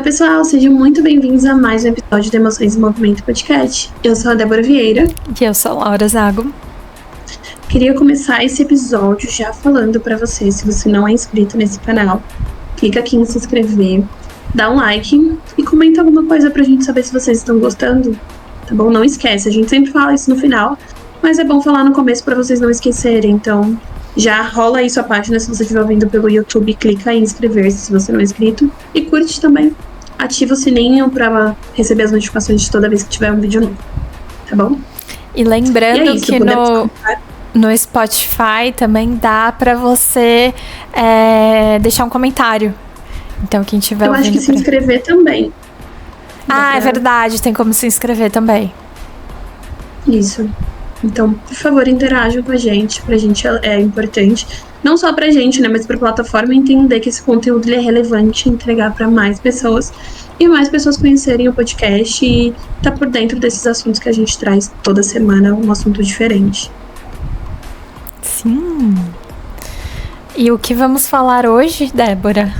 pessoal, sejam muito bem-vindos a mais um episódio do Emoções em Movimento Podcast. Eu sou a Débora Vieira. E eu sou a Laura Zago. Queria começar esse episódio já falando pra você, se você não é inscrito nesse canal, clica aqui em se inscrever, dá um like e comenta alguma coisa pra gente saber se vocês estão gostando, tá bom? Não esquece, a gente sempre fala isso no final, mas é bom falar no começo pra vocês não esquecerem, então já rola aí sua página se você estiver ouvindo pelo YouTube, clica em inscrever-se se você não é inscrito e curte também. Ativa o sininho pra receber as notificações de toda vez que tiver um vídeo novo, tá bom? E lembrando que no Spotify também dá pra você deixar um comentário. Então quem tiver ouvindo... Eu acho que se inscrever também. É verdade, tem como se inscrever também. Isso. Então, por favor, interajam com a gente. Pra gente é importante. Não só pra gente, né? Mas pra plataforma entender que esse conteúdo ele é relevante, entregar pra mais pessoas. E mais pessoas conhecerem o podcast e tá por dentro desses assuntos que a gente traz toda semana, um assunto diferente. Sim. E o que vamos falar hoje, Débora?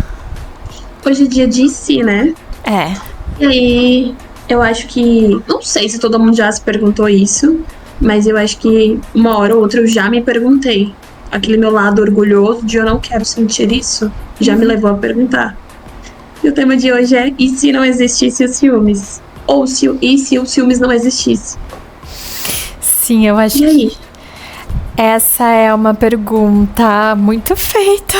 Hoje é dia de si, né? É. E aí, eu acho que... Não sei se todo mundo já se perguntou isso, mas eu acho que uma hora ou outra eu já me perguntei. Aquele meu lado orgulhoso de eu não quero sentir isso, já me levou a perguntar. E o tema de hoje é: e se não existisse os ciúmes? Ou e se os ciúmes não existissem? Sim, eu acho que essa é uma pergunta muito feita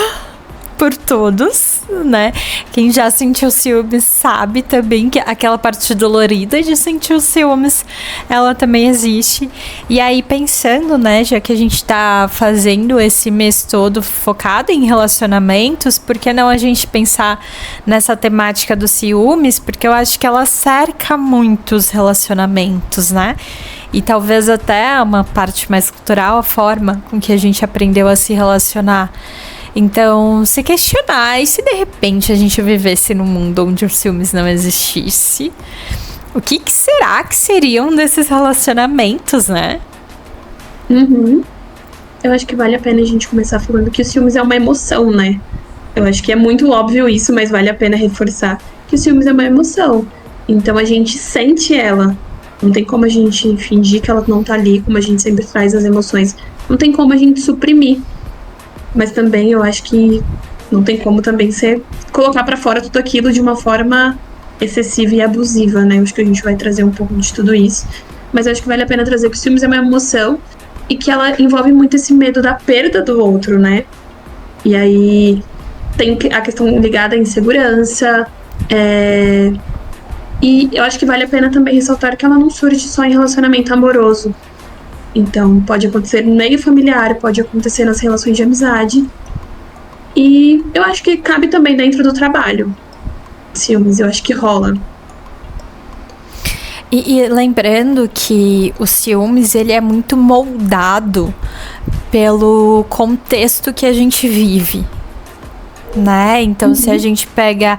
por todos, né? Quem já sentiu ciúmes sabe também que aquela parte dolorida de sentir os ciúmes, ela também existe. E aí, pensando, né, já que a gente tá fazendo esse mês todo focado em relacionamentos, por que não a gente pensar nessa temática dos ciúmes? Porque eu acho que ela cerca muitos relacionamentos, né? E talvez até uma parte mais cultural, a forma com que a gente aprendeu a se relacionar. Então, se questionar, e se de repente a gente vivesse num mundo onde os ciúmes não existisse, o que será que seriam desses relacionamentos, né? Eu acho que vale a pena a gente começar falando que o ciúmes é uma emoção, né? Eu acho que é muito óbvio isso, mas vale a pena reforçar que o ciúmes é uma emoção. Então a gente sente ela. Não tem como a gente fingir que ela não tá ali, como a gente sempre traz as emoções. Não tem como a gente suprimir. Mas também eu acho que não tem como também colocar pra fora tudo aquilo de uma forma excessiva e abusiva, né? Eu acho que a gente vai trazer um pouco de tudo isso. Mas eu acho que vale a pena trazer que o ciúmes é uma emoção e que ela envolve muito esse medo da perda do outro, né? E aí tem a questão ligada à insegurança. E eu acho que vale a pena também ressaltar que ela não surge só em relacionamento amoroso. Então, pode acontecer no meio familiar, pode acontecer nas relações de amizade. E eu acho que cabe também dentro do trabalho. Ciúmes, eu acho que rola. E lembrando que o ciúmes, ele é muito moldado pelo contexto que a gente vive, né? Então, se a gente pega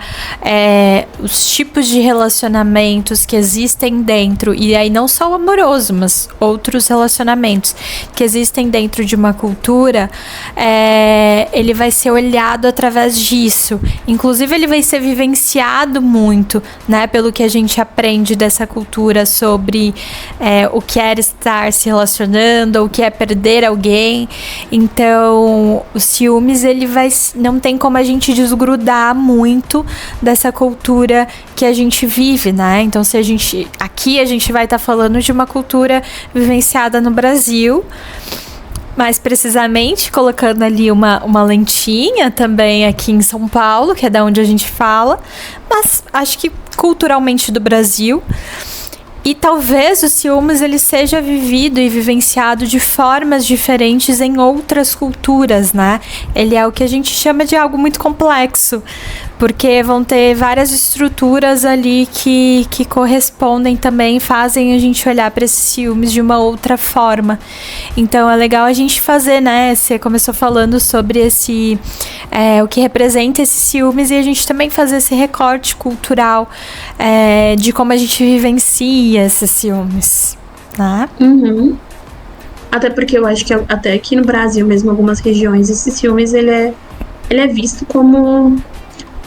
os tipos de relacionamentos que existem dentro, e aí não só o amoroso, mas outros relacionamentos que existem dentro de uma cultura, ele vai ser olhado através disso. Inclusive, ele vai ser vivenciado muito, né? Pelo que a gente aprende dessa cultura sobre o que é estar se relacionando, o que é perder alguém. Então, o ciúmes, ele não tem como a gente desgrudar muito dessa cultura que a gente vive, né? Então, aqui a gente vai estar falando de uma cultura vivenciada no Brasil, mais precisamente colocando ali uma lentinha também aqui em São Paulo, que é da onde a gente fala, mas acho que culturalmente do Brasil. E talvez o ciúmes ele seja vivido e vivenciado de formas diferentes em outras culturas, né? Ele é o que a gente chama de algo muito complexo, porque vão ter várias estruturas ali que correspondem também, fazem a gente olhar para esses ciúmes de uma outra forma. Então é legal a gente fazer, né? Você começou falando sobre o que representa esses ciúmes, e a gente também fazer esse recorte cultural de como a gente vivencia esses ciúmes, né? Até porque eu acho que até aqui no Brasil mesmo, algumas regiões, esse ciúmes ele é visto como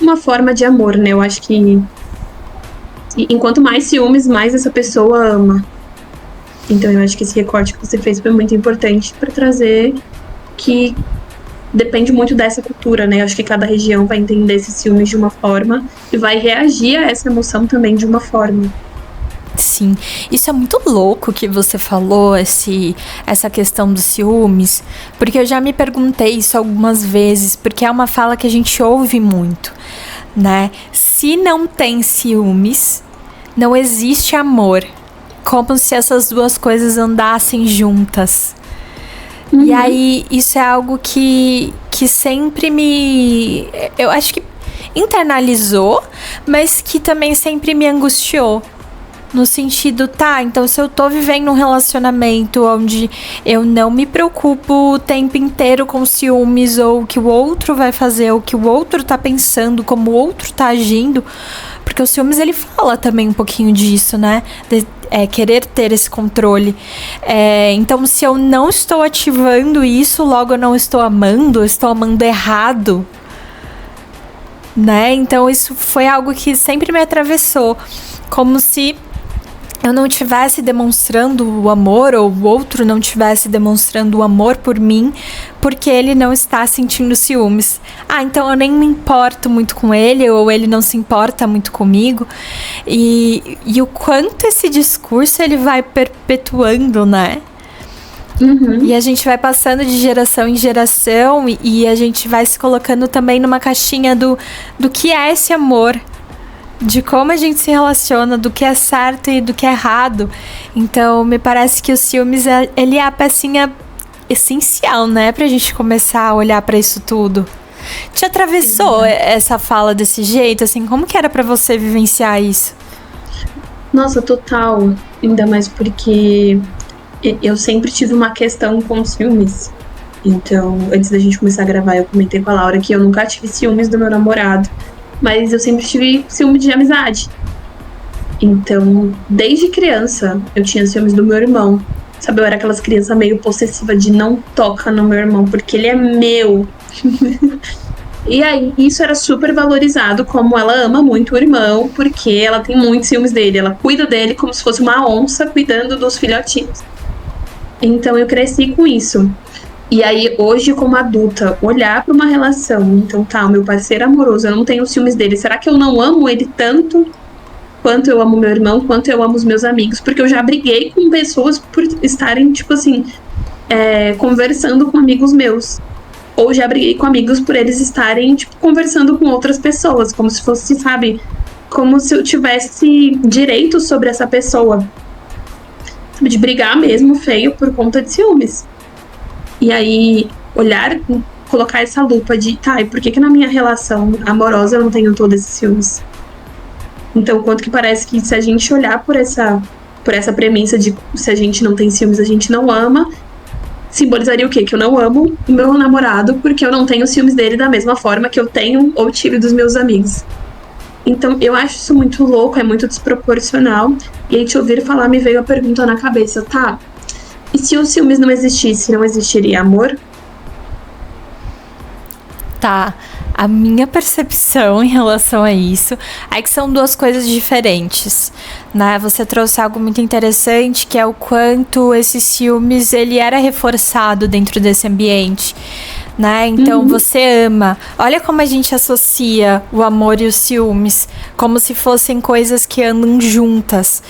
uma forma de amor, né? Eu acho que E enquanto mais ciúmes, mais essa pessoa ama. Então eu acho que esse recorte que você fez foi muito importante para trazer que depende muito dessa cultura, né? Eu acho que cada região vai entender esses ciúmes de uma forma e vai reagir a essa emoção também de uma forma. Sim, isso é muito louco que você falou, essa questão dos ciúmes, porque eu já me perguntei isso algumas vezes, porque é uma fala que a gente ouve muito, né? Se não tem ciúmes, não existe amor, como se essas duas coisas andassem juntas. E aí, isso é algo que sempre eu acho que internalizou, mas que também sempre me angustiou. No sentido, então se eu tô vivendo um relacionamento onde eu não me preocupo o tempo inteiro com ciúmes, ou o que o outro vai fazer, ou o que o outro tá pensando, como o outro tá agindo, porque o ciúmes, ele fala também um pouquinho disso, né? Querer ter esse controle. Então, se eu não estou ativando isso, logo eu não estou amando, eu estou amando errado, né? Então, isso foi algo que sempre me atravessou, como se eu não estivesse demonstrando o amor, ou o outro não estivesse demonstrando o amor por mim, porque ele não está sentindo ciúmes. Então eu nem me importo muito com ele, ou ele não se importa muito comigo. E o quanto esse discurso ele vai perpetuando, né? E a gente vai passando de geração em geração, e a gente vai se colocando também numa caixinha do que é esse amor, de como a gente se relaciona, do que é certo e do que é errado. Então, me parece que o ciúmes, ele é a pecinha essencial, né? Pra gente começar a olhar pra isso tudo. Te atravessou essa fala desse jeito? Assim, como que era pra você vivenciar isso? Nossa, total. Ainda mais porque eu sempre tive uma questão com ciúmes. Então, antes da gente começar a gravar, eu comentei com a Laura que eu nunca tive ciúmes do meu namorado. Mas eu sempre tive ciúme de amizade. Então, desde criança, eu tinha ciúmes do meu irmão. Sabe, eu era aquelas crianças meio possessiva de não toca no meu irmão, porque ele é meu. E aí, isso era super valorizado, como ela ama muito o irmão, porque ela tem muitos ciúmes dele. Ela cuida dele como se fosse uma onça cuidando dos filhotinhos. Então, eu cresci com isso. E aí, hoje, como adulta, olhar para uma relação, então o meu parceiro amoroso, eu não tenho ciúmes dele, será que eu não amo ele tanto quanto eu amo meu irmão, quanto eu amo os meus amigos? Porque eu já briguei com pessoas por estarem, tipo assim, conversando com amigos meus. Ou já briguei com amigos por eles estarem, tipo, conversando com outras pessoas, como se fosse, sabe, como se eu tivesse direito sobre essa pessoa. Sabe, de brigar mesmo feio por conta de ciúmes. E aí, colocar essa lupa de, e por que na minha relação amorosa eu não tenho todos esses ciúmes? Então, quanto que parece que se a gente olhar por essa premissa de se a gente não tem ciúmes, a gente não ama, simbolizaria o quê? Que eu não amo o meu namorado porque eu não tenho ciúmes dele da mesma forma que eu tenho ou tive dos meus amigos. Então, eu acho isso muito louco, é muito desproporcional. E aí, te ouvir falar, me veio a pergunta na cabeça, e se os ciúmes não existissem, não existiria amor? A minha percepção em relação a isso é que são duas coisas diferentes, né? Você trouxe algo muito interessante, que é o quanto esse ciúmes, ele era reforçado dentro desse ambiente, né? Então, você ama. Olha como a gente associa o amor e os ciúmes, como se fossem coisas que andam juntas.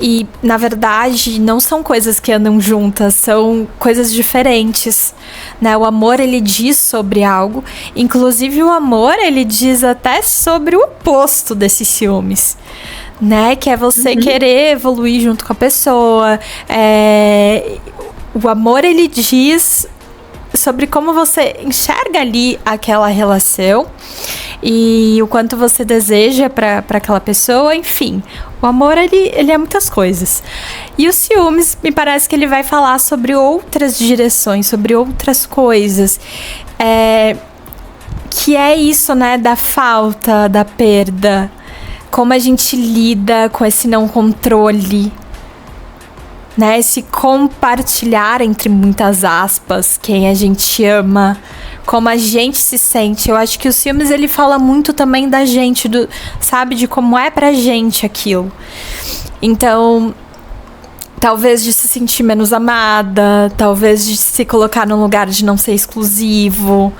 E, na verdade, não são coisas que andam juntas, são coisas diferentes, né? O amor, ele diz sobre algo. Inclusive, o amor, ele diz até sobre o oposto desses ciúmes, né? Que é você querer evoluir junto com a pessoa. O amor, ele diz sobre como você enxerga ali aquela relação e o quanto você deseja para aquela pessoa, enfim. O amor, ele é muitas coisas. E o ciúmes, me parece que ele vai falar sobre outras direções, sobre outras coisas. Que é isso, né, da falta, da perda. Como a gente lida com esse não controle. né? Esse compartilhar, entre muitas aspas, quem a gente ama, como a gente se sente. Eu acho que os filmes, ele fala muito também da gente, sabe? De como é pra gente aquilo. Então, talvez de se sentir menos amada, talvez de se colocar num lugar de não ser exclusivo,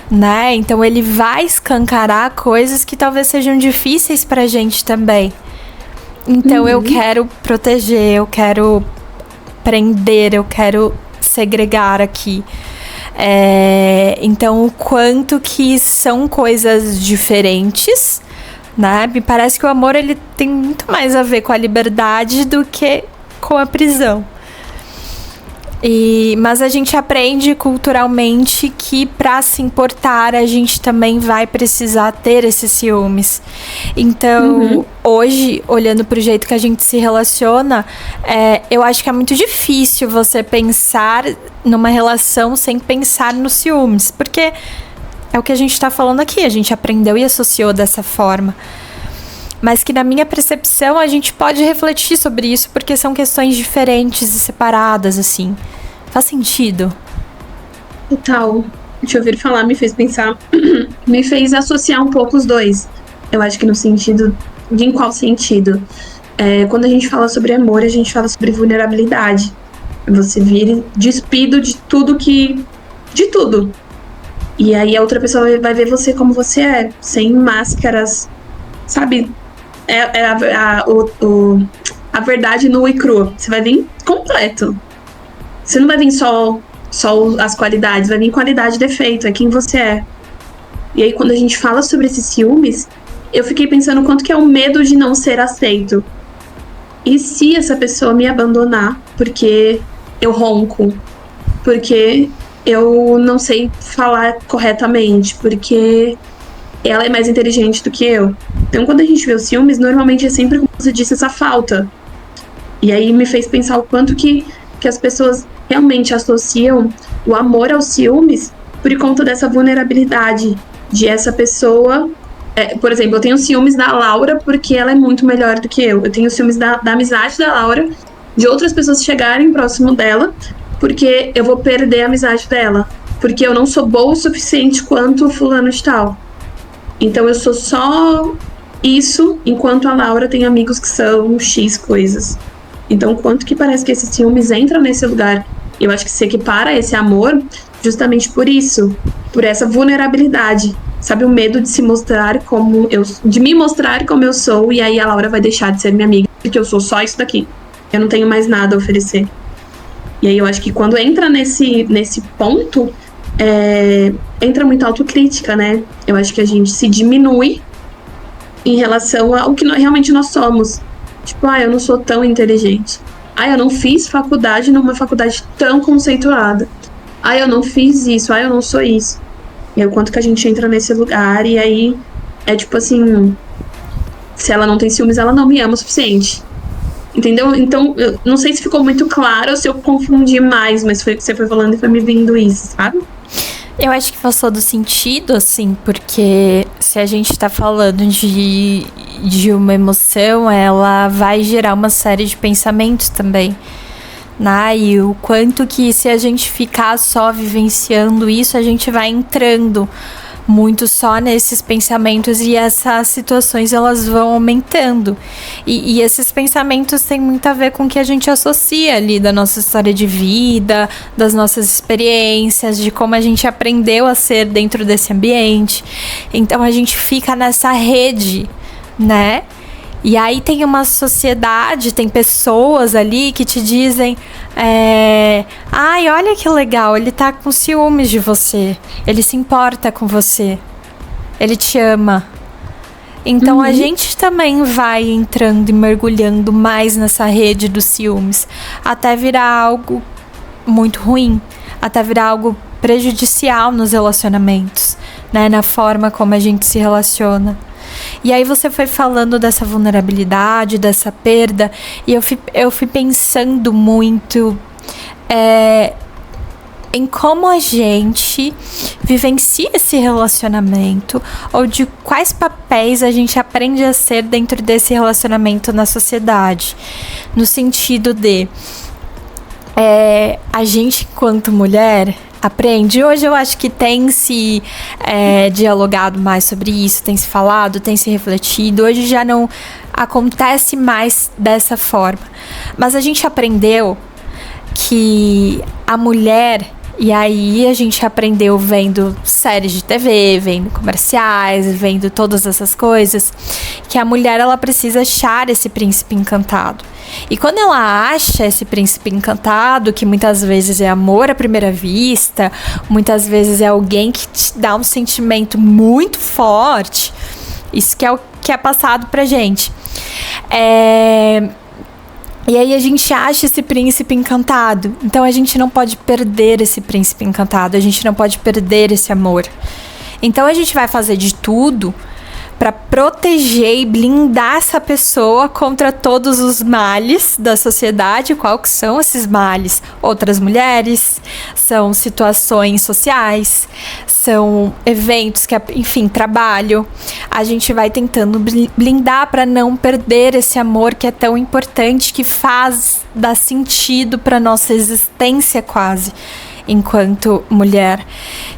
né? Então ele vai escancarar coisas que talvez sejam difíceis pra gente também. Então eu quero proteger, eu quero prender, eu quero segregar aqui. Então o quanto que são coisas diferentes, né? Me parece que o amor, ele tem muito mais a ver com a liberdade do que com a prisão. Mas a gente aprende culturalmente que para se importar a gente também vai precisar ter esses ciúmes. Então, hoje, olhando pro jeito que a gente se relaciona, eu acho que é muito difícil você pensar numa relação sem pensar nos ciúmes, porque é o que a gente tá falando aqui, a gente aprendeu e associou dessa forma. Mas que na minha percepção a gente pode refletir sobre isso, porque são questões diferentes e separadas, assim. Faz sentido? Total. Te ouvir falar me fez pensar, me fez associar um pouco os dois. Eu acho que no sentido, em qual sentido? Quando a gente fala sobre amor, a gente fala sobre vulnerabilidade. Você vir despido de tudo de tudo. E aí a outra pessoa vai ver você como você é, sem máscaras, sabe? A verdade nua e crua. Você vai vir completo. Você não vai vir só as qualidades, vai vir qualidade e defeito, é quem você é. E aí quando a gente fala sobre esses ciúmes, eu fiquei pensando o quanto que é o medo de não ser aceito. E se essa pessoa me abandonar porque eu ronco, porque eu não sei falar corretamente, porque ela é mais inteligente do que eu. Então, quando a gente vê os ciúmes, normalmente é sempre, como você disse, essa falta. E aí me fez pensar o quanto que as pessoas realmente associam o amor aos ciúmes por conta dessa vulnerabilidade de essa pessoa. Por exemplo, eu tenho ciúmes da Laura porque ela é muito melhor do que eu. Eu tenho ciúmes da amizade da Laura, de outras pessoas chegarem próximo dela, porque eu vou perder a amizade dela. Porque eu não sou boa o suficiente quanto o fulano de tal. Então eu sou só isso, enquanto a Laura tem amigos que são X coisas. Então, quanto que parece que esses ciúmes entram nesse lugar? Eu acho que se equipara a esse amor justamente por isso, por essa vulnerabilidade. Sabe, o medo de se mostrar de me mostrar como eu sou, e aí a Laura vai deixar de ser minha amiga, porque eu sou só isso daqui. Eu não tenho mais nada a oferecer. E aí eu acho que quando entra nesse ponto, entra muita autocrítica, né? Eu acho que a gente se diminui em relação ao que realmente nós somos. Tipo, eu não sou tão inteligente. Eu não fiz faculdade numa faculdade tão conceituada. Eu não fiz isso. Eu não sou isso. E aí, o quanto que a gente entra nesse lugar, e aí é tipo assim, se ela não tem ciúmes, ela não me ama o suficiente. Entendeu? Então, eu não sei se ficou muito claro ou se eu confundi mais, mas foi o que você foi falando e foi me vindo isso, sabe? Eu acho que faz todo sentido, assim, porque se a gente tá falando de uma emoção, ela vai gerar uma série de pensamentos também, né? E o quanto que se a gente ficar só vivenciando isso, a gente vai entrando muito só nesses pensamentos, e essas situações elas vão aumentando, e esses pensamentos têm muito a ver com o que a gente associa ali da nossa história de vida, das nossas experiências, de como a gente aprendeu a ser dentro desse ambiente. Então a gente fica nessa rede, né? E aí tem uma sociedade, tem pessoas ali que te dizem, olha que legal, ele tá com ciúmes de você, ele se importa com você, ele te ama. Então a gente também vai entrando e mergulhando mais nessa rede dos ciúmes, até virar algo muito ruim, até virar algo prejudicial nos relacionamentos, né? Na forma como a gente se relaciona. E aí você foi falando dessa vulnerabilidade, dessa perda, e eu fui pensando muito em como a gente vivencia esse relacionamento, ou de quais papéis a gente aprende a ser dentro desse relacionamento na sociedade. No sentido de, a gente, enquanto mulher, aprende. Hoje eu acho que tem se dialogado mais sobre isso, tem se falado, tem se refletido. Hoje já não acontece mais dessa forma. Mas a gente aprendeu que a mulher, e aí a gente aprendeu vendo séries de TV, vendo comerciais, vendo todas essas coisas, que a mulher, ela precisa achar esse príncipe encantado. E quando ela acha esse príncipe encantado, que muitas vezes é amor à primeira vista, muitas vezes é alguém que te dá um sentimento muito forte, isso que é o que é passado pra gente. E aí a gente acha esse príncipe encantado. Então a gente não pode perder esse príncipe encantado. A gente não pode perder esse amor. Então a gente vai fazer de tudo para proteger e blindar essa pessoa contra todos os males da sociedade. Qual que são esses males? Outras mulheres, são situações sociais, são eventos que, enfim, trabalho. A gente vai tentando blindar para não perder esse amor que é tão importante, que dá sentido para nossa existência quase, enquanto mulher.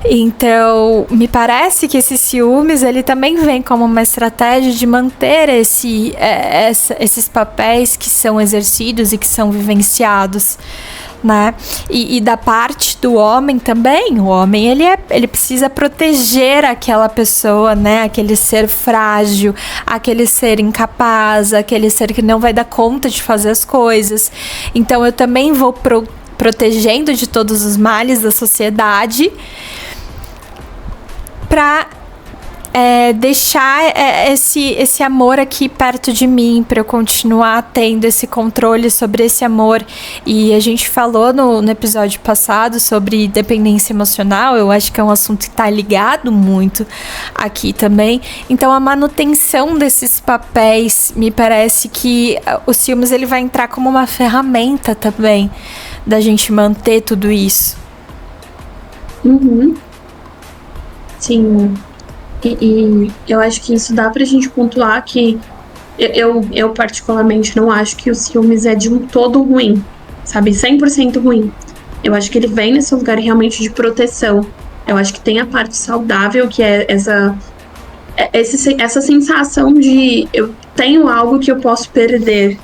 Então, me parece que esses ciúmes, ele também vem como uma estratégia de manter esses papéis que são exercidos e que são vivenciados, né? E da parte do homem também, o homem, ele precisa proteger aquela pessoa, né? Aquele ser frágil, aquele ser incapaz, aquele ser que não vai dar conta de fazer as coisas. Então, eu também vou protegendo de todos os males da sociedade para deixar esse amor aqui perto de mim, para eu continuar tendo esse controle sobre esse amor. E a gente falou no episódio passado sobre dependência emocional. Eu acho que é um assunto que está ligado muito aqui também. Então, a manutenção desses papéis, me parece que o ciúmes, ele vai entrar como uma ferramenta também da gente manter tudo isso. Uhum. Sim. E eu acho que isso dá pra gente pontuar que eu particularmente não acho que o ciúmes é de um todo ruim, sabe? 100% ruim. Eu acho que ele vem nesse lugar realmente de proteção. Eu acho que tem a parte saudável, que é essa sensação de eu tenho algo que eu posso perder.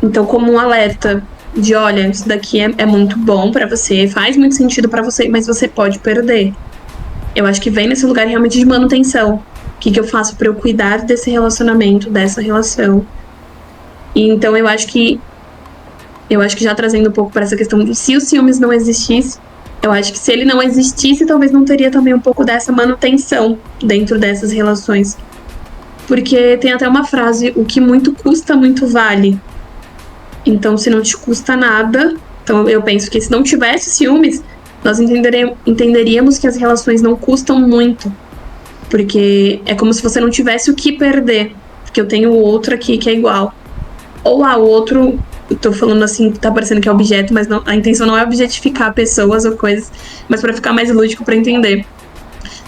Então, como um alerta de, olha, isso daqui é muito bom pra você, faz muito sentido pra você, mas você pode perder. Eu acho que vem nesse lugar realmente de manutenção. O que eu faço pra eu cuidar desse relacionamento, dessa relação? E então eu acho que já trazendo um pouco para essa questão de se o ciúmes não existisse, eu acho que se ele não existisse, talvez não teria também um pouco dessa manutenção dentro dessas relações. Porque tem até uma frase, o que muito custa, muito vale. Então, se não te custa nada, então eu penso que se não tivesse ciúmes, nós entenderíamos que as relações não custam muito. Porque é como se você não tivesse o que perder. Porque eu tenho o outro aqui que é igual. Ou o outro, eu tô falando assim, tá parecendo que é objeto, mas não, a intenção não é objetificar pessoas ou coisas, mas pra ficar mais lúdico pra entender.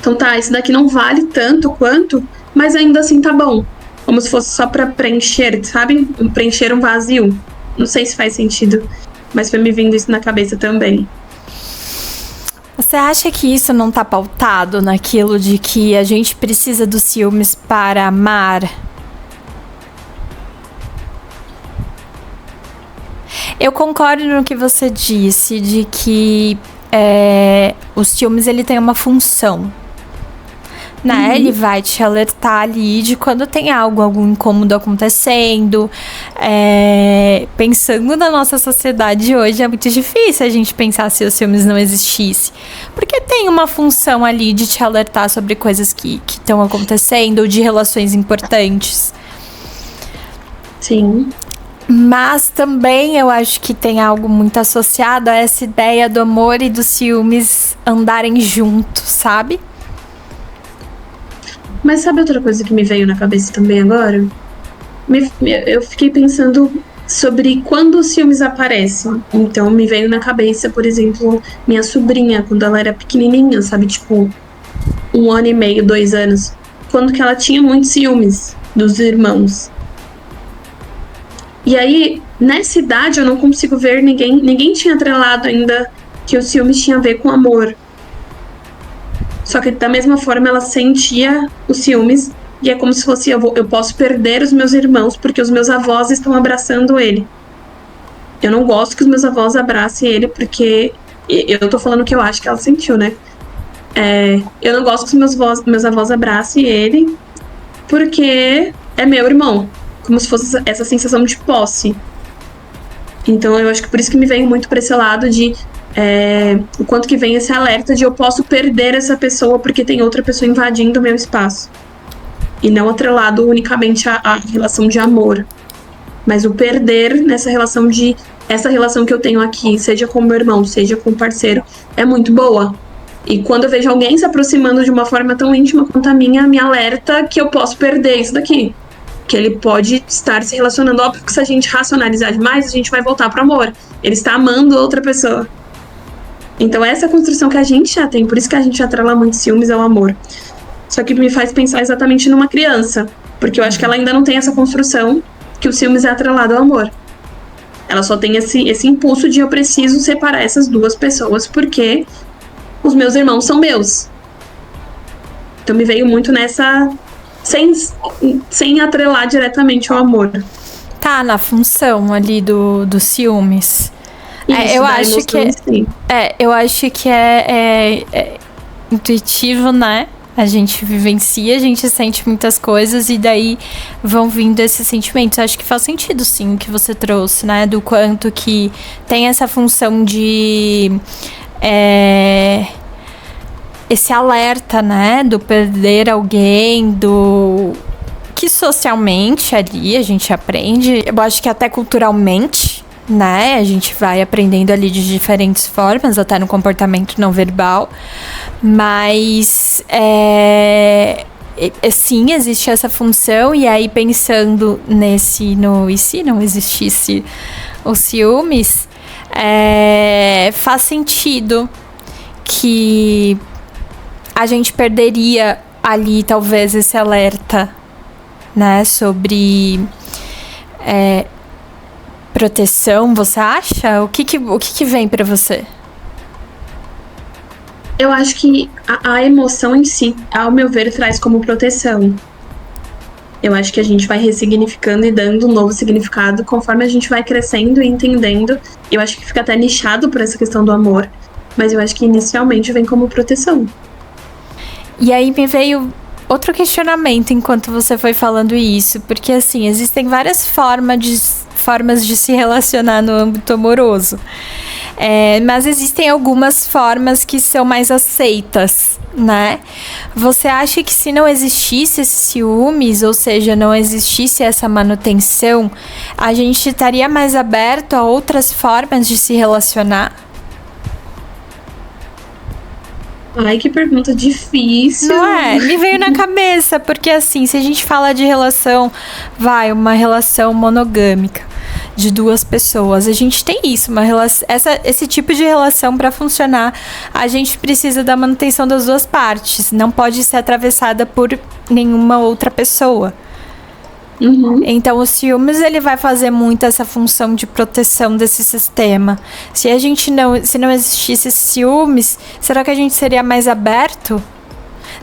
Então tá, isso daqui não vale tanto quanto, mas ainda assim tá bom. Como se fosse só pra preencher, sabe? Preencher um vazio. Não sei se faz sentido, mas foi me vindo isso na cabeça também. Você acha que isso não tá pautado naquilo de que a gente precisa dos ciúmes para amar? Eu concordo no que você disse, de que os ciúmes, ele tem uma função, né? Ele vai te alertar ali de quando tem algum incômodo acontecendo. Pensando na nossa sociedade hoje, é muito difícil a gente pensar se os ciúmes não existisse, porque tem uma função ali de te alertar sobre coisas que estão acontecendo, ou de relações importantes. Sim. Mas também eu acho que tem algo muito associado a essa ideia do amor e dos ciúmes andarem juntos, sabe? Mas sabe outra coisa que me veio na cabeça também agora? Eu fiquei pensando sobre quando os ciúmes aparecem. Então me veio na cabeça, por exemplo, minha sobrinha, quando ela era pequenininha, sabe? Tipo, 1 ano e meio, 2 anos. Quando que ela tinha muitos ciúmes dos irmãos. E aí, nessa idade, eu não consigo ver ninguém tinha atrelado ainda que os ciúmes tinha a ver com amor. Só que da mesma forma ela sentia os ciúmes e é como se fosse eu posso perder os meus irmãos porque os meus avós estão abraçando ele. Eu não gosto que os meus avós abracem ele porque eu tô falando o que eu acho que ela sentiu, né? Eu não gosto que os meus avós abracem ele porque é meu irmão. Como se fosse essa sensação de posse. Então eu acho que por isso que me vem muito pra esse lado de o quanto que vem esse alerta de eu posso perder essa pessoa porque tem outra pessoa invadindo o meu espaço. E não atrelado unicamente à relação de amor. Mas o perder nessa relação essa relação que eu tenho aqui, seja com meu irmão, seja com o parceiro, é muito boa. E quando eu vejo alguém se aproximando de uma forma tão íntima quanto a minha, me alerta que eu posso perder isso daqui. Que ele pode estar se relacionando. Óbvio que se a gente racionalizar demais, a gente vai voltar pro amor. Ele está amando outra pessoa. Então essa é a construção que a gente já tem. Por isso que a gente atrela muito ciúmes ao amor. Só que me faz pensar exatamente numa criança. Porque eu acho que ela ainda não tem essa construção que o ciúmes é atrelado ao amor. Ela só tem esse impulso de eu preciso separar essas duas pessoas porque os meus irmãos são meus. Então me veio muito nessa... Sem atrelar diretamente ao amor. Tá na função ali do ciúmes. Isso, eu acho que eu acho que é intuitivo, né? A gente vivencia, a gente sente muitas coisas e daí vão vindo esses sentimentos. Eu acho que faz sentido, sim, o que você trouxe, né? Do quanto que tem essa função de... esse alerta, né, do perder alguém, do que socialmente ali a gente aprende, eu acho que até culturalmente, né, a gente vai aprendendo ali de diferentes formas, até no comportamento não verbal, mas sim, existe essa função, e aí pensando e se não existisse os ciúmes, faz sentido que a gente perderia ali, talvez, esse alerta, né, sobre proteção, você acha? O que vem pra você? Eu acho que a emoção em si, ao meu ver, traz como proteção. Eu acho que a gente vai ressignificando e dando um novo significado conforme a gente vai crescendo e entendendo. Eu acho que fica até nichado por essa questão do amor, mas eu acho que inicialmente vem como proteção. E aí me veio outro questionamento enquanto você foi falando isso, porque assim, existem várias formas de se relacionar no âmbito amoroso, mas existem algumas formas que são mais aceitas, né? Você acha que se não existisse esses ciúmes, ou seja, não existisse essa manutenção, a gente estaria mais aberto a outras formas de se relacionar? Ai, que pergunta difícil. Não é? Me veio na cabeça, porque assim, se a gente fala de relação, uma relação monogâmica de duas pessoas, a gente tem isso, esse tipo de relação para funcionar, a gente precisa da manutenção das duas partes, não pode ser atravessada por nenhuma outra pessoa. Uhum. Então o ciúmes ele vai fazer muito essa função de proteção desse sistema. Se não existisse ciúmes, será que a gente seria mais aberto?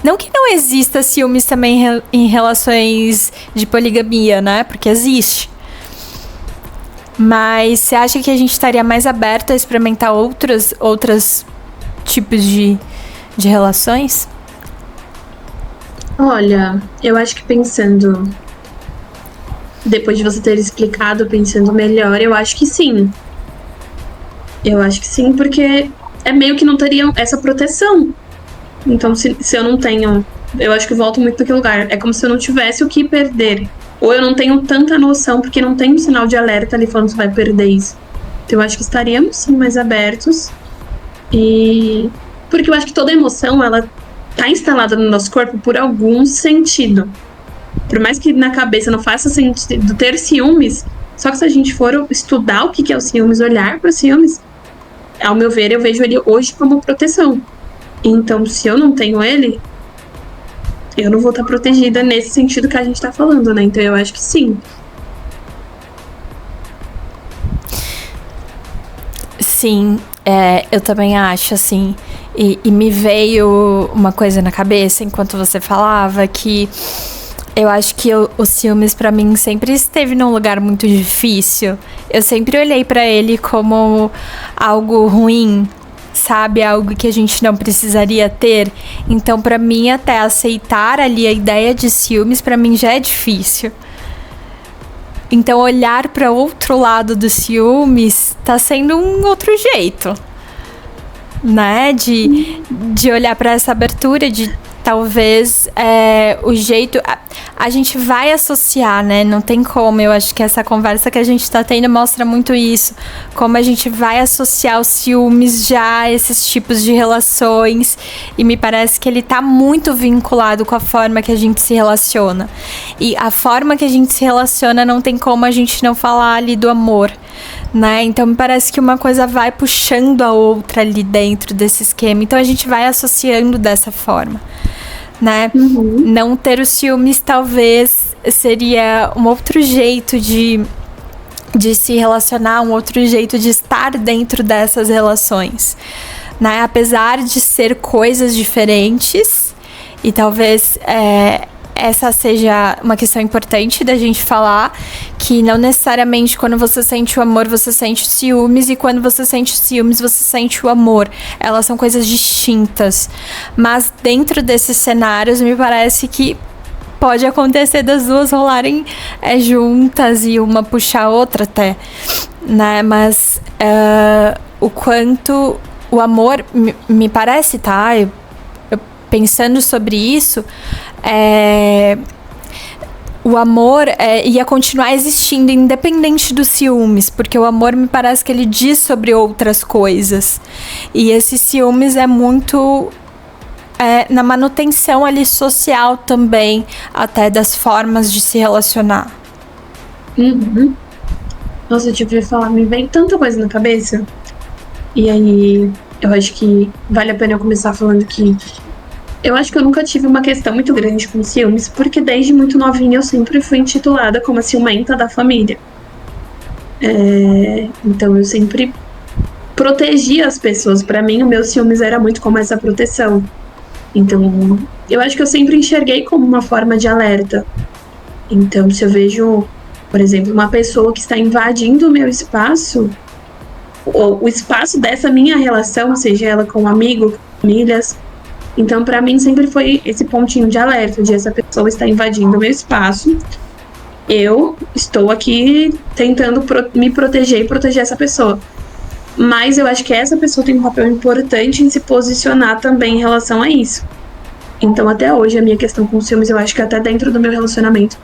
Não que não exista ciúmes também em relações de poligamia, né? Porque existe. Mas você acha que a gente estaria mais aberto a experimentar outros tipos de relações? Olha, eu acho que pensando... Depois de você ter explicado, pensando melhor, eu acho que sim. Eu acho que sim, porque é meio que não teriam essa proteção. Então, se eu não tenho... Eu acho que volto muito naquele lugar. É como se eu não tivesse o que perder. Ou eu não tenho tanta noção, porque não tem um sinal de alerta ali falando que você vai perder isso. Então, eu acho que estaríamos, sim, mais abertos. Porque eu acho que toda emoção, ela tá instalada no nosso corpo por algum sentido. Por mais que na cabeça não faça sentido ter ciúmes, só que se a gente for estudar o que é o ciúmes, olhar para os ciúmes, ao meu ver, eu vejo ele hoje como proteção. Então, se eu não tenho ele, eu não vou estar protegida nesse sentido que a gente tá falando, né? Então, eu acho que sim. Sim, eu também acho, assim. E me veio uma coisa na cabeça enquanto você falava, que eu acho que os ciúmes pra mim sempre esteve num lugar muito difícil. Eu sempre olhei pra ele como algo ruim, sabe? Algo que a gente não precisaria ter. Então, pra mim, até aceitar ali a ideia de ciúmes, pra mim já é difícil. Então, olhar para outro lado dos ciúmes tá sendo um outro jeito, né? De olhar para essa abertura, de talvez o jeito. A gente vai associar, né? Não tem como. Eu acho que essa conversa que a gente tá tendo mostra muito isso. Como a gente vai associar os ciúmes já a esses tipos de relações. E me parece que ele tá muito vinculado com a forma que a gente se relaciona. E a forma que a gente se relaciona não tem como a gente não falar ali do amor, né? Então me parece que uma coisa vai puxando a outra ali dentro desse esquema. Então a gente vai associando dessa forma, né? Não ter os ciúmes talvez seria um outro jeito de se relacionar, um outro jeito de estar dentro dessas relações, né? Apesar de ser coisas diferentes, e talvez essa seja uma questão importante da gente falar, que não necessariamente quando você sente o amor, você sente ciúmes, e quando você sente ciúmes, você sente o amor. Elas são coisas distintas. Mas dentro desses cenários, me parece que pode acontecer das duas rolarem juntas e uma puxar a outra até, né? Mas o quanto o amor, me parece, tá? Eu pensando sobre isso, o amor ia continuar existindo independente dos ciúmes, porque o amor me parece que ele diz sobre outras coisas, e esses ciúmes é muito na manutenção ali social também, até das formas de se relacionar. Nossa, eu tive que falar, me vem tanta coisa na cabeça, e aí eu acho que vale a pena eu começar falando que eu acho que eu nunca tive uma questão muito grande com ciúmes, porque desde muito novinha eu sempre fui intitulada como a ciumenta da família. Então eu sempre protegia as pessoas. Pra mim, o meu ciúmes era muito como essa proteção. Então, eu acho que eu sempre enxerguei como uma forma de alerta. Então, se eu vejo, por exemplo, uma pessoa que está invadindo o meu espaço, ou o espaço dessa minha relação, seja ela com um amigo, com famílias. Então, pra mim, sempre foi esse pontinho de alerta, de essa pessoa está invadindo o meu espaço. Eu estou aqui tentando me proteger e proteger essa pessoa. Mas eu acho que essa pessoa tem um papel importante em se posicionar também em relação a isso. Então, até hoje, a minha questão com ciúmes, eu acho que até dentro do meu relacionamento,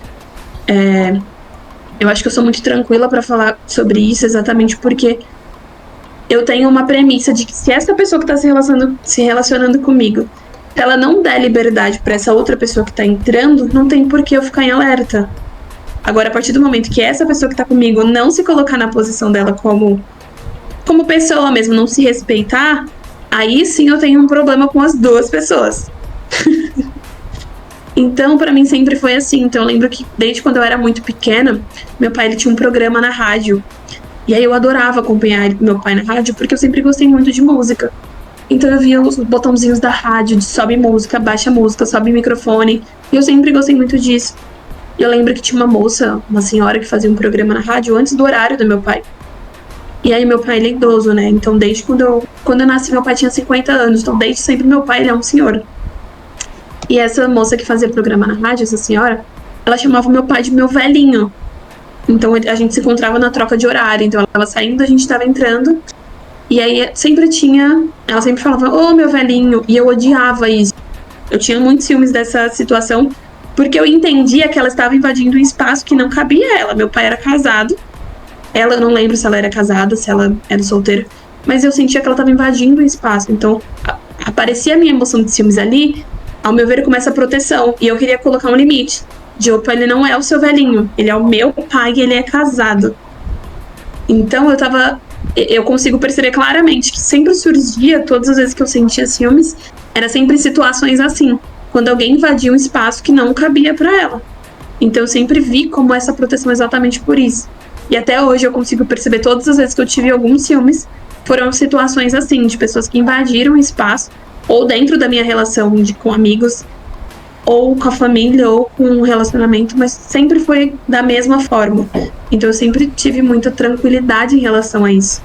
eu acho que eu sou muito tranquila pra falar sobre isso, exatamente porque eu tenho uma premissa de que se essa pessoa que tá se relacionando comigo, se ela não der liberdade pra essa outra pessoa que tá entrando, não tem por que eu ficar em alerta. Agora, a partir do momento que essa pessoa que tá comigo não se colocar na posição dela como pessoa mesmo, não se respeitar, aí sim eu tenho um problema com as duas pessoas. Então, pra mim sempre foi assim. Então, eu lembro que desde quando eu era muito pequena, meu pai ele tinha um programa na rádio. E aí eu adorava acompanhar meu pai na rádio, porque eu sempre gostei muito de música. Então eu via os botãozinhos da rádio, de sobe música, baixa música, sobe microfone. E eu sempre gostei muito disso. E eu lembro que tinha uma moça, uma senhora que fazia um programa na rádio antes do horário do meu pai. E aí meu pai ele é idoso, né? Então desde quando eu nasci, meu pai tinha 50 anos. Então desde sempre meu pai ele é um senhor. E essa moça que fazia programa na rádio, essa senhora, ela chamava meu pai de meu velhinho. Então a gente se encontrava na troca de horário. Então ela estava saindo, a gente estava entrando. E aí ela sempre falava, ô meu velhinho. E eu odiava isso. Eu tinha muitos ciúmes dessa situação, porque eu entendia que ela estava invadindo um espaço que não cabia a ela. Meu pai era casado. Eu não lembro se ela era casada, se ela era solteira. Mas eu sentia que ela estava invadindo o espaço. Então aparecia a minha emoção de ciúmes ali. Ao meu ver, começa a proteção. E eu queria colocar um limite. De opa, ele não é o seu velhinho. Ele é o meu pai e ele é casado. Então eu consigo perceber claramente que sempre surgia, todas as vezes que eu sentia ciúmes, era sempre em situações assim. Quando alguém invadia um espaço que não cabia pra ela. Então eu sempre vi como essa proteção exatamente por isso. E até hoje eu consigo perceber todas as vezes que eu tive alguns ciúmes, foram situações assim, de pessoas que invadiram o espaço, ou dentro da minha relação com amigos, ou com a família, ou com um relacionamento, mas sempre foi da mesma forma. Então eu sempre tive muita tranquilidade em relação a isso.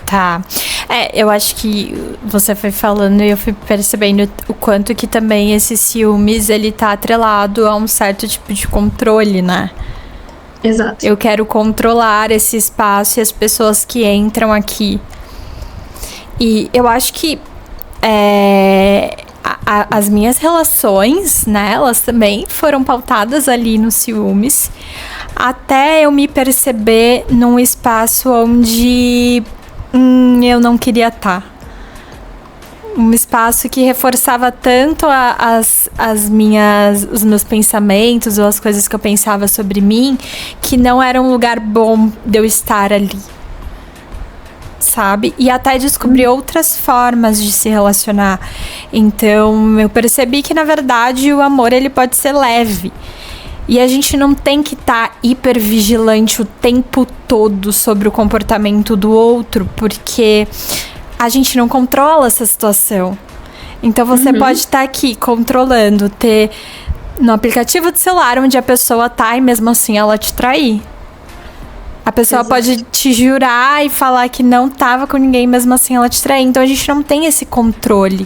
Tá. Eu acho que você foi falando e eu fui percebendo o quanto que também esse ciúmes, ele tá atrelado a um certo tipo de controle, né? Exato. Eu quero controlar esse espaço e as pessoas que entram aqui. E eu acho que as minhas relações, né, elas também foram pautadas ali no ciúmes, até eu me perceber num espaço onde eu não queria estar. Um espaço que reforçava tanto os meus pensamentos ou as coisas que eu pensava sobre mim, que não era um lugar bom de eu estar ali, sabe? E até descobrir outras formas de se relacionar. Então, eu percebi que, na verdade, o amor, ele pode ser leve. E a gente não tem que estar hipervigilante o tempo todo sobre o comportamento do outro, porque a gente não controla essa situação. Então você pode estar aqui controlando, ter no aplicativo de celular onde a pessoa tá e mesmo assim ela te trair. A pessoa pode te jurar e falar que não tava com ninguém, mesmo assim ela te trair. Então a gente não tem esse controle.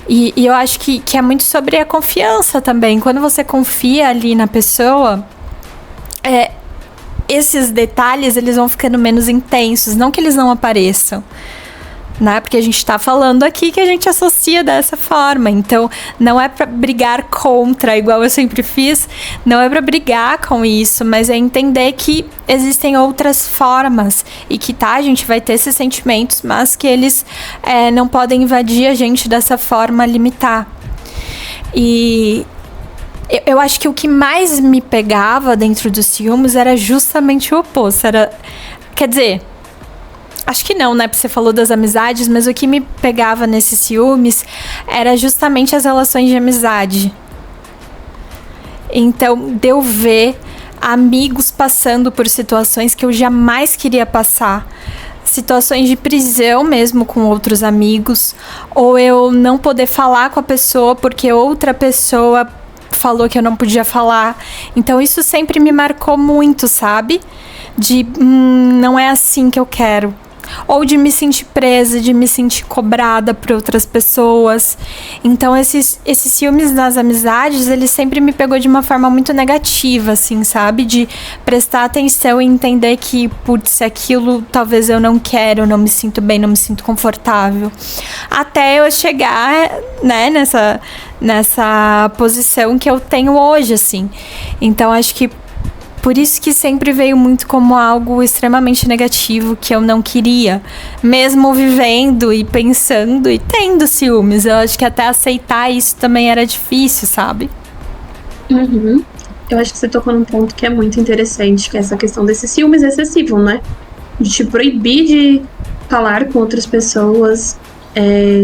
E eu acho que é muito sobre a confiança também. Quando você confia ali na pessoa, esses detalhes, eles vão ficando menos intensos. Não que eles não apareçam, né? Porque a gente tá falando aqui que a gente associa dessa forma. Então, não é pra brigar contra, igual eu sempre fiz. Não é pra brigar com isso, mas é entender que existem outras formas. E que a gente vai ter esses sentimentos, mas que eles não podem invadir a gente dessa forma, limitar. E eu acho que o que mais me pegava dentro dos ciúmes era justamente o oposto. Quer dizer, acho que não, né? Porque você falou das amizades, mas o que me pegava nesses ciúmes era justamente as relações de amizade. Então, de eu ver amigos passando por situações que eu jamais queria passar. Situações de prisão mesmo com outros amigos. Ou eu não poder falar com a pessoa porque outra pessoa falou que eu não podia falar. Então, isso sempre me marcou muito, sabe? De não é assim que eu quero. Ou de me sentir presa, de me sentir cobrada por outras pessoas. Então, esses ciúmes nas amizades, ele sempre me pegou de uma forma muito negativa, assim, sabe? De prestar atenção e entender que, putz, aquilo talvez eu não quero, eu não me sinto bem, não me sinto confortável. Até eu chegar, né, nessa posição que eu tenho hoje, assim. Então, acho que por isso que sempre veio muito como algo extremamente negativo que eu não queria. Mesmo vivendo e pensando e tendo ciúmes. Eu acho que até aceitar isso também era difícil, sabe? Eu acho que você tocou num ponto que é muito interessante, que é essa questão desse ciúmes excessivo, né? De te proibir de falar com outras pessoas,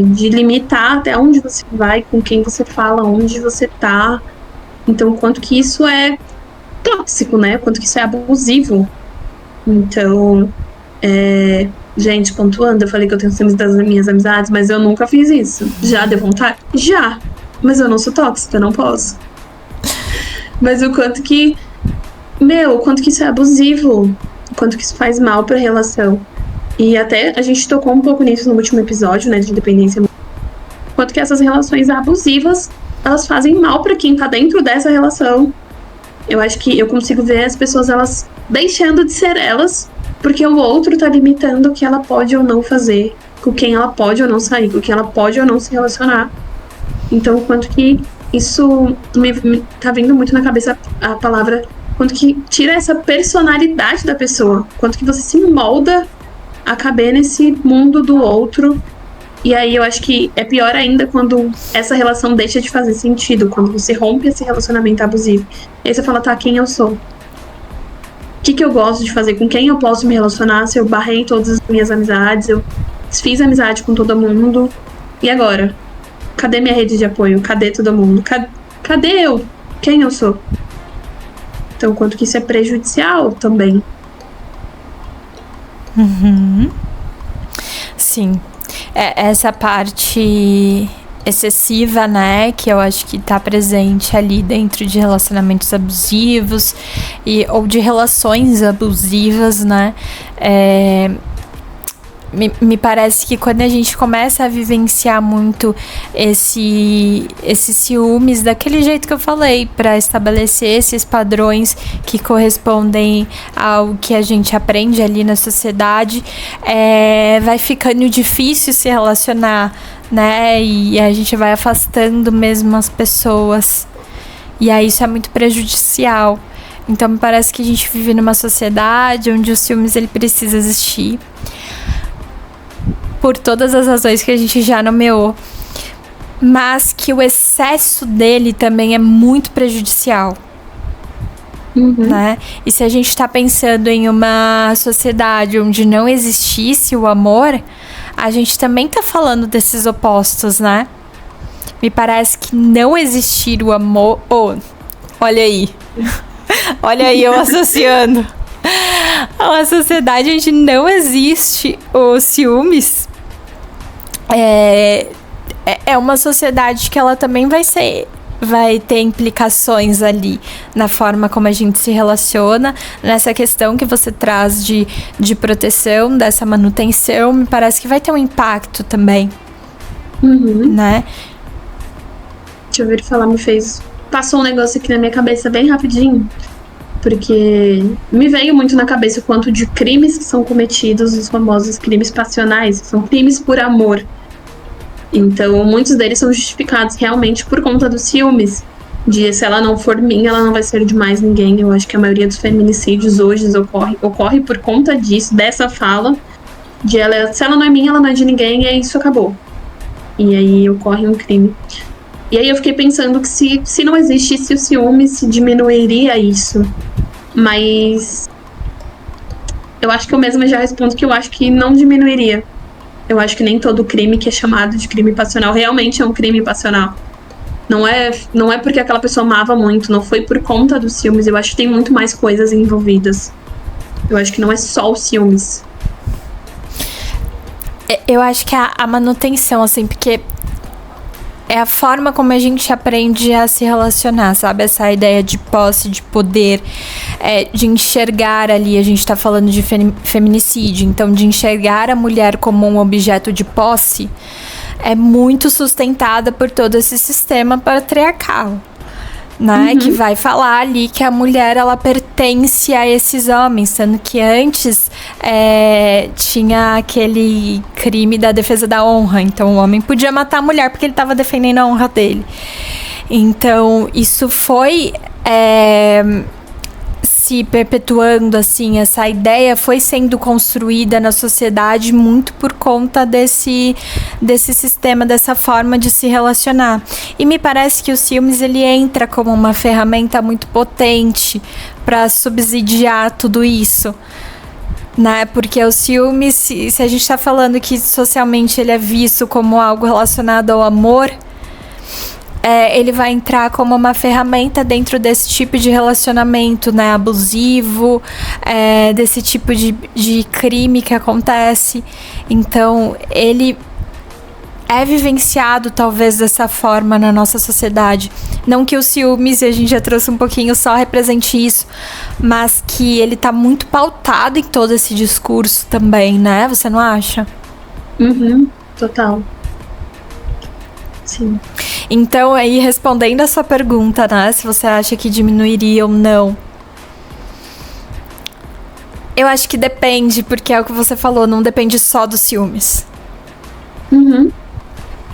de limitar até onde você vai, com quem você fala, onde você tá. Então, quanto que isso é tóxico, né? Quanto que isso é abusivo. Então, gente, pontuando, eu falei que eu tenho ciúmes das minhas amizades, mas eu nunca fiz isso. Já deu vontade? Já. Mas eu não sou tóxica, eu não posso. Mas o quanto que... o quanto que isso é abusivo. O quanto que isso faz mal pra relação. E até a gente tocou um pouco nisso no último episódio, né? De dependência. Quanto que essas relações abusivas, elas fazem mal pra quem tá dentro dessa relação. Eu acho que eu consigo ver as pessoas, elas deixando de ser elas, porque o outro tá limitando o que ela pode ou não fazer, com quem ela pode ou não sair, com quem ela pode ou não se relacionar. Então, quanto que isso me tá vindo muito na cabeça a palavra, quanto que tira essa personalidade da pessoa, quanto que você se molda a caber nesse mundo do outro. E aí eu acho que é pior ainda quando essa relação deixa de fazer sentido, quando você rompe esse relacionamento abusivo. E aí você fala, tá, quem eu sou? O que eu gosto de fazer? Com quem eu posso me relacionar? Se eu barrei todas as minhas amizades, eu fiz amizade com todo mundo. E agora? Cadê minha rede de apoio? Cadê todo mundo? Cadê eu? Quem eu sou? Então, quanto que isso é prejudicial também. Sim. Essa parte excessiva, né, que eu acho que tá presente ali dentro de relacionamentos abusivos ou de relações abusivas, né, me parece que quando a gente começa a vivenciar muito esses ciúmes, daquele jeito que eu falei, para estabelecer esses padrões que correspondem ao que a gente aprende ali na sociedade, vai ficando difícil se relacionar, né? E a gente vai afastando mesmo as pessoas. E aí isso é muito prejudicial. Então me parece que a gente vive numa sociedade onde os ciúmes ele precisa existir, por todas as razões que a gente já nomeou, mas que o excesso dele também é muito prejudicial. Né? E se a gente está pensando em uma sociedade onde não existisse o amor, a gente também está falando desses opostos, né? Me parece que não existir o amor... olha aí. Olha aí eu associando. A sociedade onde não existe os ciúmes é uma sociedade que ela também vai ter implicações ali na forma como a gente se relaciona, nessa questão que você traz de proteção, dessa manutenção, me parece que vai ter um impacto também, né? Deixa eu ver falar, passou um negócio aqui na minha cabeça bem rapidinho, porque me veio muito na cabeça o quanto de crimes que são cometidos, os famosos crimes passionais, que são crimes por amor. Então, muitos deles são justificados realmente por conta dos ciúmes. De se ela não for minha, ela não vai ser de mais ninguém. Eu acho que a maioria dos feminicídios hoje ocorre por conta disso, dessa fala. De se ela não é minha, ela não é de ninguém, e é isso, acabou. E aí ocorre um crime. E aí eu fiquei pensando que se não existisse o ciúme, se diminuiria isso. Mas eu acho que eu mesma já respondo que eu acho que não diminuiria. Eu acho que nem todo crime que é chamado de crime passional realmente é um crime passional. Não é porque aquela pessoa amava muito, não foi por conta dos ciúmes. Eu acho que tem muito mais coisas envolvidas. Eu acho que não é só os ciúmes. Eu acho que a manutenção, assim, porque é a forma como a gente aprende a se relacionar, sabe? Essa ideia de posse, de poder, de enxergar ali, a gente tá falando de feminicídio, então de enxergar a mulher como um objeto de posse é muito sustentada por todo esse sistema patriarcal, né? Que vai falar ali que a mulher, ela pertence a esses homens, sendo que antes tinha aquele crime da defesa da honra, então o homem podia matar a mulher porque ele estava defendendo a honra dele. Então isso foi se perpetuando, assim, essa ideia foi sendo construída na sociedade muito por conta desse sistema, dessa forma de se relacionar. E me parece que o ciúmes, ele entra como uma ferramenta muito potente para subsidiar tudo isso, né? Porque o ciúmes, se a gente está falando que socialmente ele é visto como algo relacionado ao amor, ele vai entrar como uma ferramenta dentro desse tipo de relacionamento, né, abusivo, desse tipo de crime que acontece. Então, ele é vivenciado talvez dessa forma na nossa sociedade. Não que o ciúmes, e a gente já trouxe um pouquinho, só represente isso, mas que ele tá muito pautado em todo esse discurso também, né? Você não acha? Total. Sim. Então, aí, respondendo a sua pergunta, né, se você acha que diminuiria ou não, eu acho que depende, porque é o que você falou, não depende só dos ciúmes.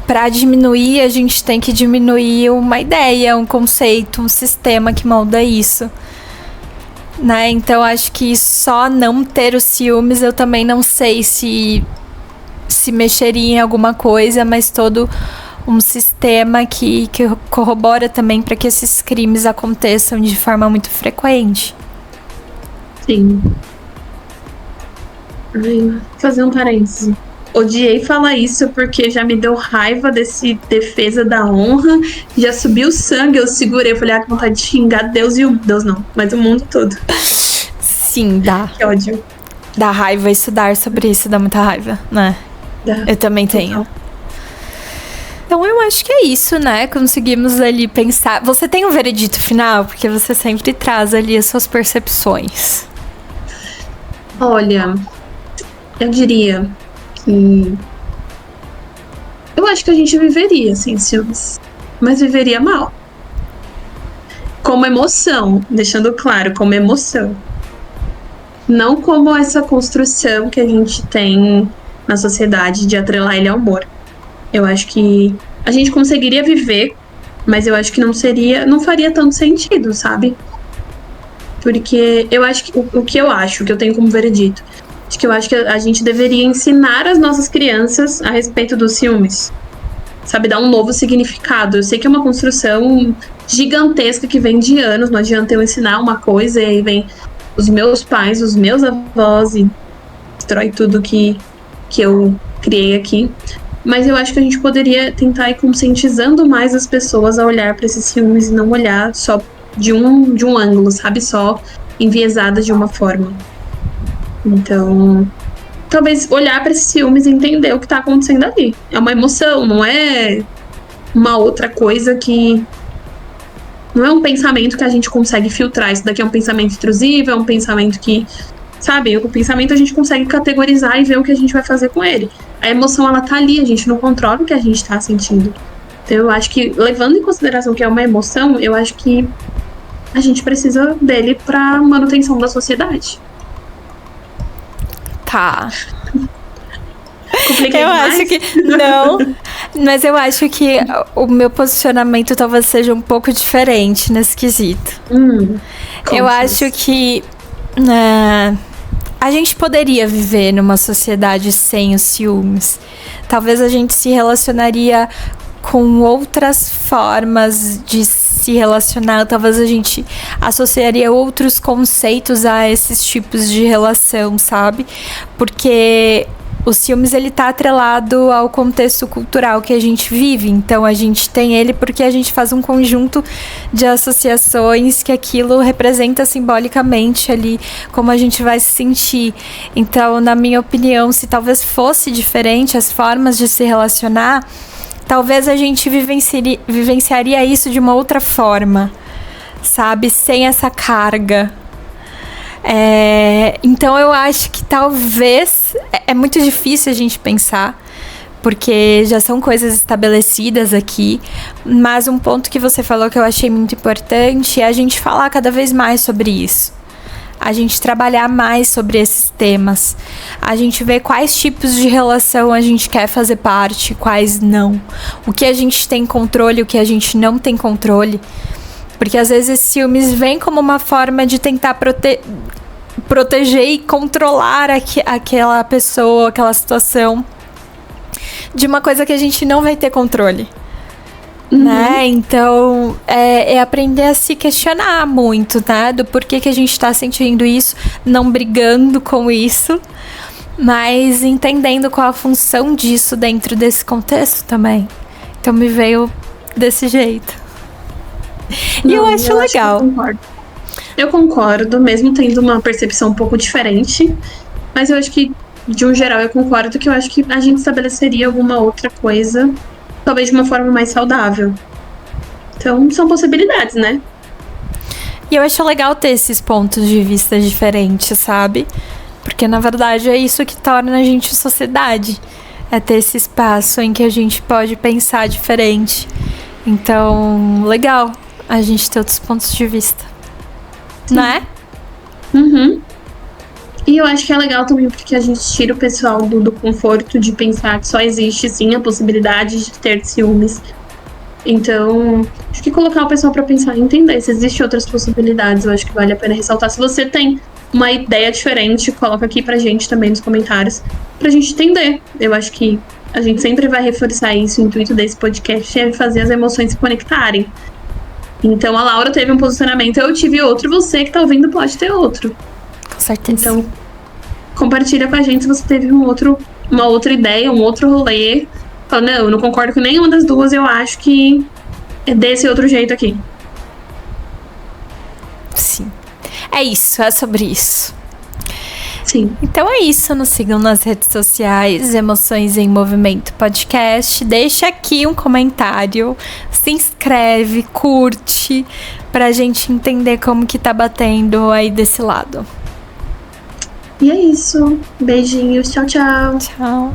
Para diminuir, a gente tem que diminuir uma ideia, um conceito, um sistema que molda isso, né? Então, acho que só não ter os ciúmes, eu também não sei se mexeria em alguma coisa, mas todo um sistema que corrobora também para que esses crimes aconteçam de forma muito frequente. Sim. Vou fazer um parêntese. Odiei falar isso porque já me deu raiva desse defesa da honra. Já subiu o sangue, eu segurei. Eu falei, que vontade de xingar Deus e Deus não, mas o mundo todo. Sim, dá. Que ódio. Dá raiva estudar sobre isso, dá muita raiva, né? Eu também tenho. Então eu acho que é isso, né? Conseguimos ali pensar. Você tem um veredito final? Porque você sempre traz ali as suas percepções. Olha, eu diria que... Eu acho que a gente viveria sem ciúmes, mas viveria mal. Como emoção, deixando claro, como emoção. Não como essa construção que a gente tem na sociedade de atrelar ele ao amor. Eu acho que a gente conseguiria viver, mas eu acho que não faria tanto sentido, sabe? Porque eu acho que o que eu tenho como veredito, de que eu acho que a gente deveria ensinar as nossas crianças a respeito dos ciúmes. Sabe, dar um novo significado. Eu sei que é uma construção gigantesca que vem de anos, não adianta eu ensinar uma coisa e aí vem os meus pais, os meus avós e destrói tudo que eu criei aqui. Mas eu acho que a gente poderia tentar ir conscientizando mais as pessoas a olhar para esses ciúmes e não olhar só de um ângulo, sabe? Só enviesadas de uma forma. Então, talvez olhar para esses ciúmes e entender o que tá acontecendo ali. É uma emoção, não é uma outra coisa que... Não é um pensamento que a gente consegue filtrar. Isso daqui é um pensamento intrusivo, é um pensamento que... Sabe, o pensamento a gente consegue categorizar e ver o que a gente vai fazer com ele. A emoção, ela tá ali, a gente não controla o que a gente tá sentindo. Então eu acho que, levando em consideração que é uma emoção, eu acho que a gente precisa dele pra manutenção da sociedade. Tá. Compliquei Eu demais? acho que... Não, mas eu acho que o meu posicionamento talvez seja um pouco diferente nesse quesito. Eu acho que... a gente poderia viver numa sociedade sem os ciúmes. Talvez a gente se relacionaria com outras formas de se relacionar. Talvez a gente associaria outros conceitos a esses tipos de relação, sabe? Porque o ciúmes, ele tá atrelado ao contexto cultural que a gente vive. Então, a gente tem ele porque a gente faz um conjunto de associações que aquilo representa simbolicamente ali, como a gente vai se sentir. Então, na minha opinião, se talvez fosse diferente as formas de se relacionar, talvez a gente vivenciaria isso de uma outra forma, sabe? Sem essa carga. Então eu acho que talvez... É muito difícil a gente pensar, porque já são coisas estabelecidas aqui, mas um ponto que você falou que eu achei muito importante é a gente falar cada vez mais sobre isso. A gente trabalhar mais sobre esses temas. A gente ver quais tipos de relação a gente quer fazer parte, quais não. O que a gente tem controle, o que a gente não tem controle. Porque às vezes esse ciúmes vem como uma forma de tentar proteger e controlar aquela pessoa, aquela situação, de uma coisa que a gente não vai ter controle. Né? Então, é aprender a se questionar muito, né? Do porquê que a gente tá sentindo isso, não brigando com isso, mas entendendo qual a função disso dentro desse contexto também. Então, me veio desse jeito. E eu acho legal. Eu concordo, mesmo tendo uma percepção um pouco diferente, mas eu acho que, de um geral, eu concordo que eu acho que a gente estabeleceria alguma outra coisa, talvez de uma forma mais saudável. Então, são possibilidades, né? E eu acho legal ter esses pontos de vista diferentes, sabe? Porque, na verdade, é isso que torna a gente sociedade. É ter esse espaço em que a gente pode pensar diferente. Então, legal a gente ter outros pontos de vista. Sim. Não é? E eu acho que é legal também porque a gente tira o pessoal do conforto de pensar que só existe, sim, a possibilidade de ter ciúmes. Então, acho que colocar o pessoal pra pensar e entender se existem outras possibilidades, eu acho que vale a pena ressaltar. Se você tem uma ideia diferente, coloca aqui pra gente também nos comentários, pra gente entender. Eu acho que a gente sempre vai reforçar isso, o intuito desse podcast é fazer as emoções se conectarem. Então, a Laura teve um posicionamento, eu tive outro, você que tá ouvindo pode ter outro. Com certeza. Então, compartilha com a gente se você teve uma outra ideia, um outro rolê. Fala, não, eu não concordo com nenhuma das duas, eu acho que é desse outro jeito aqui. Sim. É isso, é sobre isso. Sim. Então é isso, nos sigam nas redes sociais, Emoções em Movimento Podcast. Deixa aqui um comentário, se inscreve, curte, pra gente entender como que tá batendo aí desse lado. E é isso. Beijinhos. Tchau, tchau. Tchau.